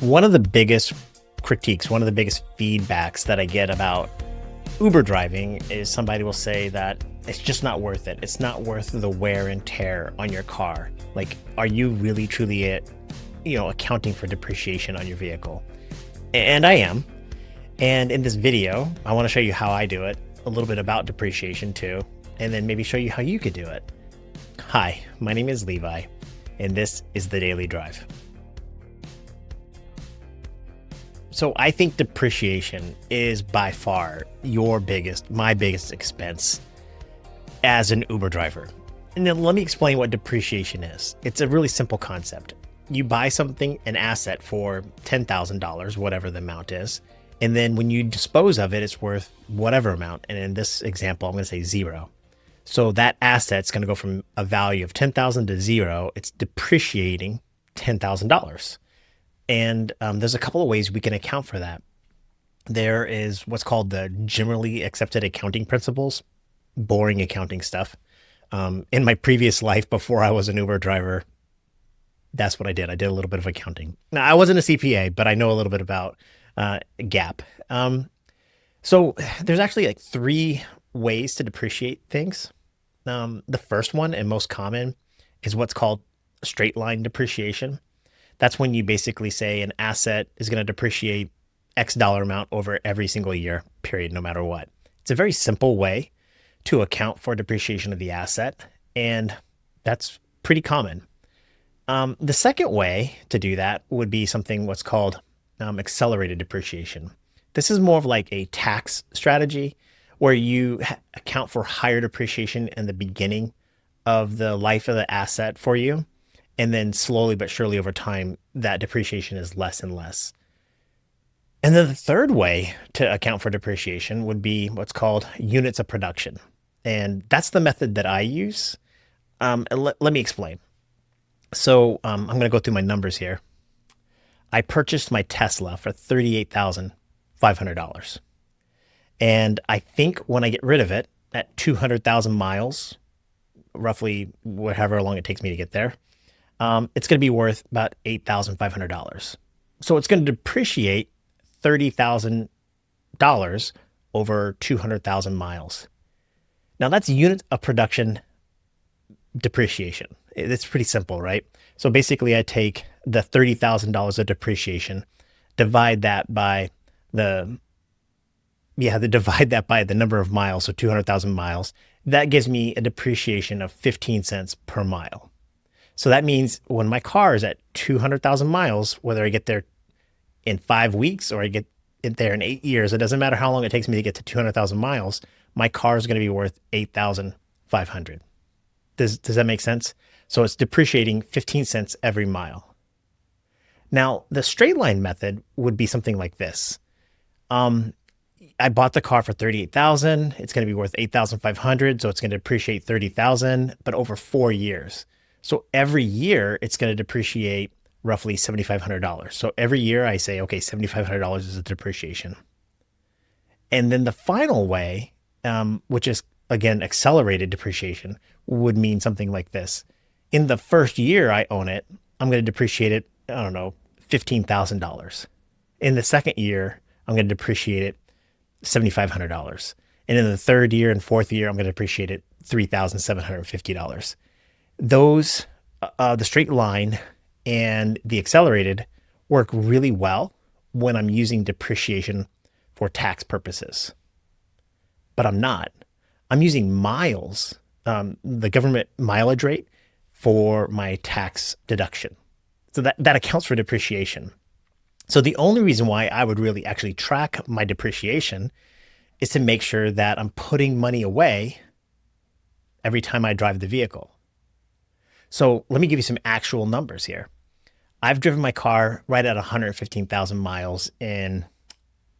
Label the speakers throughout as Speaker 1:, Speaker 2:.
Speaker 1: One of the biggest critiques, one of the biggest feedbacks that I get about Uber driving is somebody will say that it's just not worth it. It's not worth the wear and tear on your car. Like, are you really truly accounting for depreciation on your vehicle? And I am. And in this video, I want to show you how I do it, a little bit about depreciation too, and then maybe show you how you could do it. Hi, my name is Levi, and this is The Daily Drive. So I think depreciation is by far my biggest expense as an Uber driver. And then let me explain what depreciation is. It's a really simple concept. You buy something, an asset, for $10,000, whatever the amount is. And then when you dispose of it, it's worth whatever amount. And in this example, I'm going to say zero. So that asset's going to go from a value of $10,000 to zero. It's depreciating $10,000. And there's a couple of ways we can account for that. There is what's called the generally accepted accounting principles, boring accounting stuff. In my previous life, before I was an Uber driver, that's what I did. I did a little bit of accounting. Now, I wasn't a CPA, but I know a little bit about GAAP. So there's actually like three ways to depreciate things. The first one and most common is what's called straight line depreciation. That's when you basically say an asset is going to depreciate X dollar amount over every single year, period, no matter what. It's a very simple way to account for depreciation of the asset, and that's pretty common. The second way to do that would be what's called accelerated depreciation. This is more of like a tax strategy where you account for higher depreciation in the beginning of the life of the asset for you. And then slowly but surely over time, that depreciation is less and less. And then the third way to account for depreciation would be what's called units of production. And that's the method that I use. Let me explain. So I'm going to go through my numbers here. I purchased my Tesla for $38,500. And I think when I get rid of it at 200,000 miles, roughly however long it takes me to get there, it's going to be worth about $8,500. So it's going to depreciate $30,000 over 200,000 miles. Now that's unit of production depreciation. It's pretty simple, right? So basically I take the $30,000 of depreciation, divide that by the number of miles, so 200,000 miles. That gives me a depreciation of 15 cents per mile. So that means when my car is at 200,000 miles, whether I get there in 5 weeks or I get it there in 8 years, it doesn't matter how long it takes me to get to 200,000 miles, my car is going to be worth $8,500. Does that make sense? So it's depreciating 15 cents every mile. Now, the straight line method would be something like this. I bought the car for $38,000. It's going to be worth $8,500. So it's going to depreciate $30,000, but over 4 years. So every year it's going to depreciate roughly $7,500. So every year I say, okay, $7,500 is a depreciation. And then the final way, which is again, accelerated depreciation, would mean something like this. In the first year I own it, I'm going to depreciate it, $15,000. In the second year, I'm going to depreciate it $7,500. And in the third year and fourth year, I'm going to depreciate it $3,750. Those, the straight line and the accelerated work really well when I'm using depreciation for tax purposes. But I'm not. I'm using miles, the government mileage rate for my tax deduction. So that accounts for depreciation. So the only reason why I would really actually track my depreciation is to make sure that I'm putting money away every time I drive the vehicle. So let me give you some actual numbers here. I've driven my car right at 115,000 miles in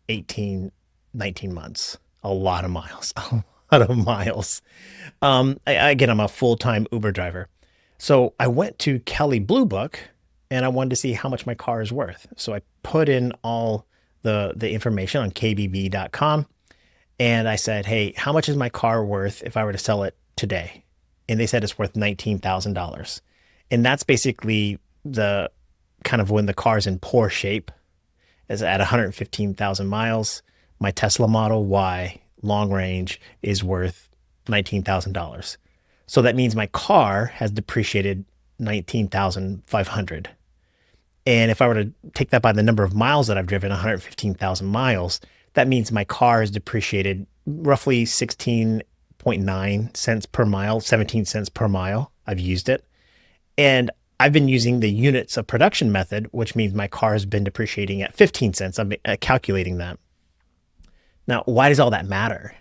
Speaker 1: 19 months. A lot of miles, a lot of miles. Again, I'm a full-time Uber driver. So I went to Kelley Blue Book and I wanted to see how much my car is worth. So I put in all the information on kbb.com and I said, hey, how much is my car worth if I were to sell it today? And they said it's worth $19,000. And that's basically the kind of when the car's in poor shape, is at 115,000 miles. My Tesla Model Y long range is worth $19,000. So that means my car has depreciated 19,500. And if I were to take that by the number of miles that I've driven, 115,000 miles, that means my car has depreciated roughly 16.9 cents per mile, 17 cents per mile. I've used it. And I've been using the units of production method, which means my car has been depreciating at 15 cents. I'm calculating that. Now, why does all that matter?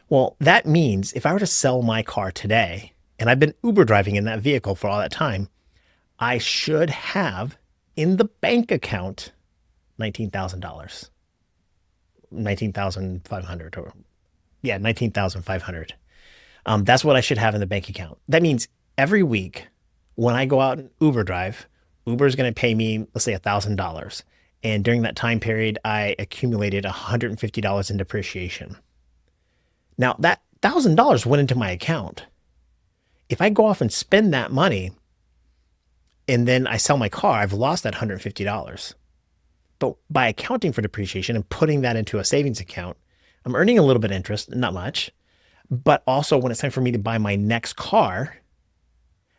Speaker 1: Well, that means if I were to sell my car today, and I've been Uber driving in that vehicle for all that time, I should have in the bank account $19,000, 19,500, or yeah, 19,500. That's what I should have in the bank account. That means every week when I go out and Uber drive, Uber is going to pay me, let's say, $1,000. And during that time period, I accumulated $150 in depreciation. Now, that $1,000 went into my account. If I go off and spend that money and then I sell my car, I've lost that $150. But by accounting for depreciation and putting that into a savings account, I'm earning a little bit of interest, not much. But also, when it's time for me to buy my next car,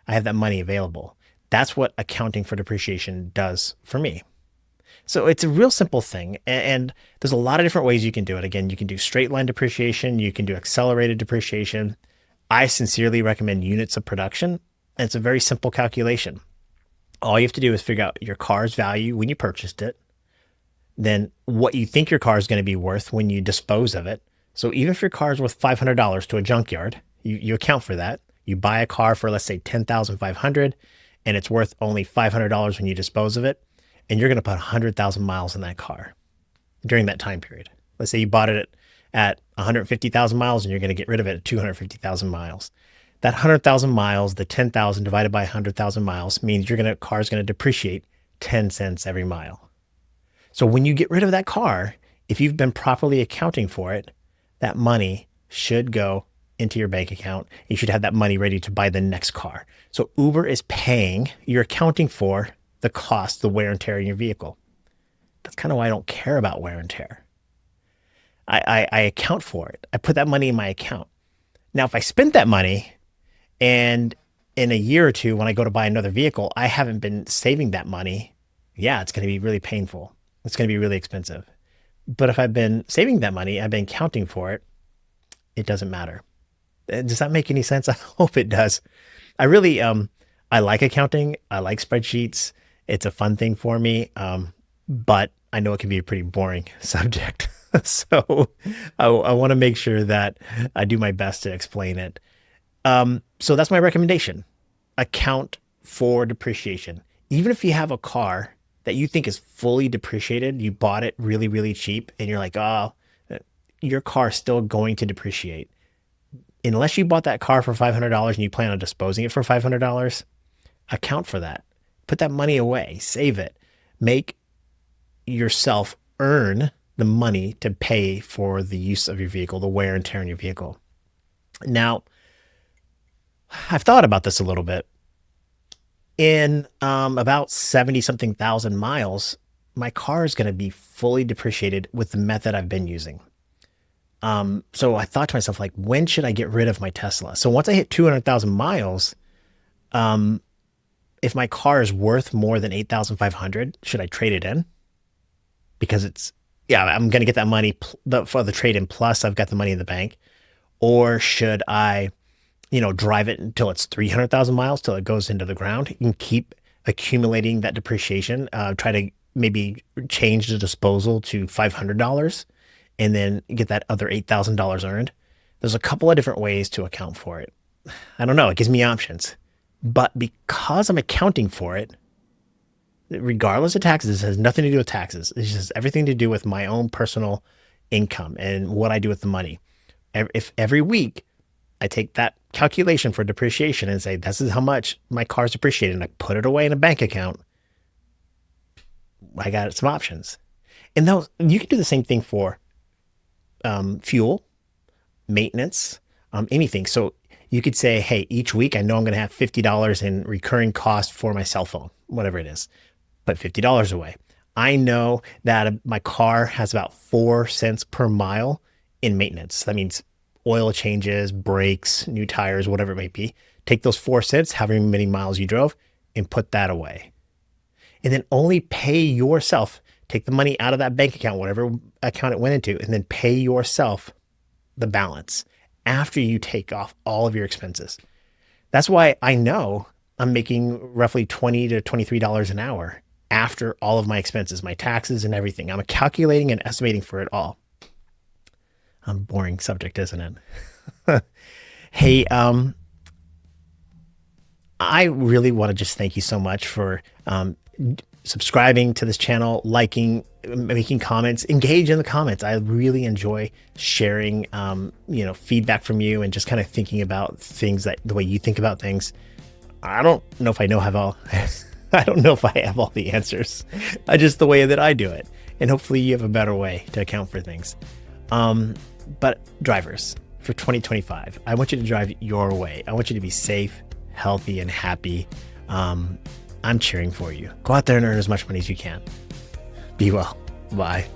Speaker 1: I have that money available. That's what accounting for depreciation does for me. So it's a real simple thing. And there's a lot of different ways you can do it. Again, you can do straight line depreciation, you can do accelerated depreciation. I sincerely recommend units of production. And it's a very simple calculation. All you have to do is figure out your car's value when you purchased it, then what you think your car is going to be worth when you dispose of it. So even if your car is worth $500 to a junkyard, you account for that. You buy a car for, let's say, $10,500, and it's worth only $500 when you dispose of it, and you're going to put 100,000 miles in that car during that time period. Let's say you bought it at 150,000 miles, and you're going to get rid of it at 250,000 miles. That 100,000 miles, the 10,000 divided by 100,000 miles, means car's going to depreciate 10 cents every mile. So when you get rid of that car, if you've been properly accounting for it, that money should go into your bank account. You should have that money ready to buy the next car. So Uber is paying, you're accounting for the cost, the wear and tear in your vehicle. That's kind of why I don't care about wear and tear. I account for it. I put that money in my account. Now, if I spent that money and in a year or two, when I go to buy another vehicle, I haven't been saving that money, yeah, it's going to be really painful. It's going to be really expensive. But if I've been saving that money, I've been counting for it, it doesn't matter. Does that make any sense? I hope it does. I really, I like accounting. I like spreadsheets. It's a fun thing for me. But I know it can be a pretty boring subject. So I want to make sure that I do my best to explain it. So that's my recommendation. Account for depreciation. Even if you have a car that you think is fully depreciated, you bought it really, really cheap, and you're like, oh, your car is still going to depreciate. Unless you bought that car for $500 and you plan on disposing it for $500, account for that. Put that money away, save it. Make yourself earn the money to pay for the use of your vehicle, the wear and tear in your vehicle. Now, I've thought about this a little bit. In about 70 something thousand miles, my car is going to be fully depreciated with the method I've been using. So I thought to myself, like, when should I get rid of my Tesla? So once I hit 200,000 miles, if my car is worth more than 8,500, should I trade it in? Because I'm going to get that money for the trade in, plus I've got the money in the bank. Or should I, drive it until it's 300,000 miles, till it goes into the ground? You can keep accumulating that depreciation. Try to maybe change the disposal to $500 and then get that other $8,000 earned. There's a couple of different ways to account for it. I don't know. It gives me options. But because I'm accounting for it, regardless of taxes, it has nothing to do with taxes. It's just everything to do with my own personal income and what I do with the money. If every week I take that calculation for depreciation and say, this is how much my car's depreciated, and I put it away in a bank account, I got some options. And you can do the same thing for fuel, maintenance, anything. So you could say, hey, each week I know I'm going to have $50 in recurring cost for my cell phone, whatever it is. put $50 away. I know that my car has about 4 cents per mile in maintenance. That means oil changes, brakes, new tires, whatever it may be. Take those 4 cents, however many miles you drove, and put that away. And then only pay yourself. Take the money out of that bank account, whatever account it went into, and then pay yourself the balance after you take off all of your expenses. That's why I know I'm making roughly $20 to $23 an hour after all of my expenses, my taxes and everything. I'm calculating and estimating for it all. A boring subject, isn't it? Hey, I really want to just thank you so much for subscribing to this channel, liking, making comments, engage in the comments. I really enjoy sharing, feedback from you and just kind of thinking about things that the way you think about things. I don't know if I know I don't know if I have all the answers. Just the way that I do it, and hopefully you have a better way to account for things. But drivers, for 2025, I want you to drive your way. I want you to be safe, healthy, and happy. I'm cheering for you. Go out there and earn as much money as you can. Be well. Bye.